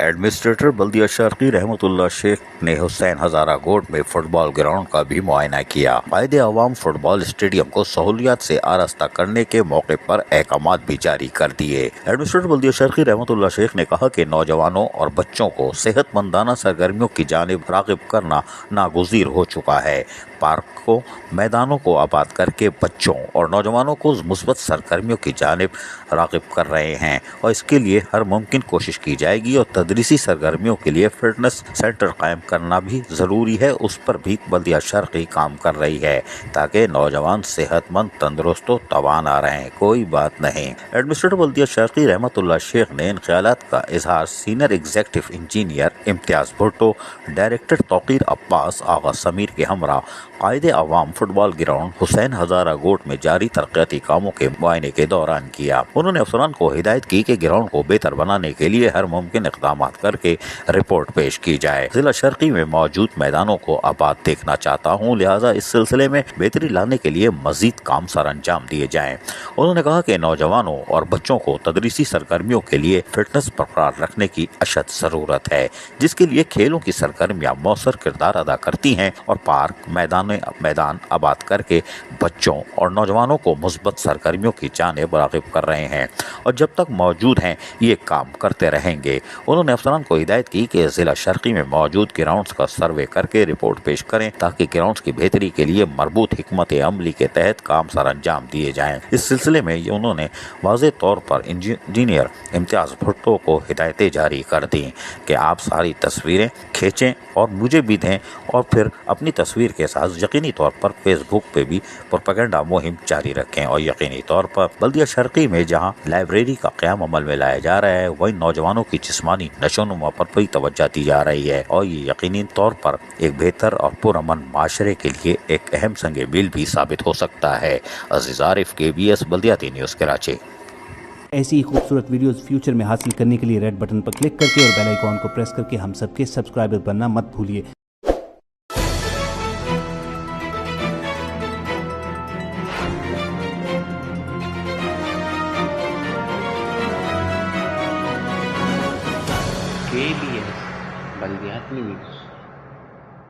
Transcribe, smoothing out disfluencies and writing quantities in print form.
Administrator بلدیہ شرقی رحمت اللہ شیخ نے حسین ہزارہ گوٹ میں فٹ بال گراؤنڈ کا بھی معائنہ کیا۔ قائد عوام فٹ بال اسٹیڈیم کو سہولیات سے آراستہ کرنے کے موقع پر احکامات بھی جاری کر دیے۔ ایڈمنسٹریٹر بلدیہ شرقی رحمت اللہ شیخ نے کہا کہ نوجوانوں اور بچوں کو صحت مندانہ سرگرمیوں کی جانب راغب کرنا ناگزیر ہو چکا ہے۔ پارکوں، میدانوں کو آباد کر کے بچوں اور نوجوانوں کو مثبت سرگرمیوں کی جانب راغب کر رہے ہیں اور اس کے لیے ہر ممکن کوشش کی جائے گی اور تدریسی سرگرمیوں کے لیے فٹنس سینٹر قائم کرنا بھی ضروری ہے، اس پر بھی بلدیہ شرقی کام کر رہی ہے تاکہ نوجوان صحت مند، تندرست و توانا رہیں۔ کوئی بات نہیں۔ ایڈمنسٹریٹر بلدیہ شرقی رحمت اللہ شیخ نے ان خیالات کا اظہار سینئر ایگزیکٹو انجینئر امتیاز بھٹو، ڈائریکٹر توقیر عباس آغا سمیر کے ہمراہ قائد عوام فٹ بال گراؤنڈ حسین ہزارہ گوٹ میں جاری ترقیاتی کاموں کے معائنے کے دوران کیا۔ انہوں نے افسران کو ہدایت کی کہ گراؤنڈ کو بہتر بنانے کے لیے ہر ممکن اقدامات کر کے رپورٹ پیش کی جائے۔ ضلع شرقی میں موجود میدانوں کو آباد دیکھنا چاہتا ہوں، لہٰذا اس سلسلے میں بہتری لانے کے لیے مزید کام سر انجام دیے جائیں۔ انہوں نے کہا کہ نوجوانوں اور بچوں کو تدریسی سرگرمیوں کے لیے فٹنس برقرار رکھنے کی اشد ضرورت ہے، جس کے لیے کھیلوں کی سرگرمیاں مؤثر کردار ادا کرتی ہیں اور پارک، میدان آباد کر کے بچوں اور نوجوانوں کو مثبت سرگرمیوں کی جانب راغب کر رہے ہیں اور جب تک موجود ہیں یہ کام کرتے رہیں گے۔ انہوں نے افسران کو ہدایت کی کہ ضلع شرقی میں موجود گراؤنڈز کا سروے کر کے رپورٹ پیش کریں تاکہ گراؤنڈز کی بہتری کے لیے مربوط حکمت عملی کے تحت کام سر انجام دیے جائیں۔ اس سلسلے میں انہوں نے واضح طور پر انجینئر امتیاز بھٹو کو ہدایتیں جاری کر دیں کہ آپ ساری تصویریں کھینچیں اور مجھے بھی دیں اور پھر اپنی تصویر کے ساتھ یقینی طور پر فیس بک پہ بھی پروپیگنڈا مہم جاری رکھیں اور یقینی طور پر بلدیہ شرقی میں جہاں لائبریری کا قیام عمل میں لایا جا رہا ہے وہیں نوجوانوں کی جسمانی نشوونما پر بھی توجہ دی جا رہی ہے اور یہ یقینی طور پر ایک بہتر اور پرامن معاشرے کے لیے ایک اہم سنگ میل بھی ثابت ہو سکتا ہے۔ عزیز عارف، KBS بلدیاتی نیوز کراچی۔ ایسی ہی خوبصورت ویڈیوز فیوچر میں حاصل کرنے کے لیے ریڈ بٹن پر کلک کر کے اور بیل آئیکن کو پریس کر کے ہم سب کے سبسکرائبر بننا مت بھولیے۔ KBS بلدیاتی نیوز۔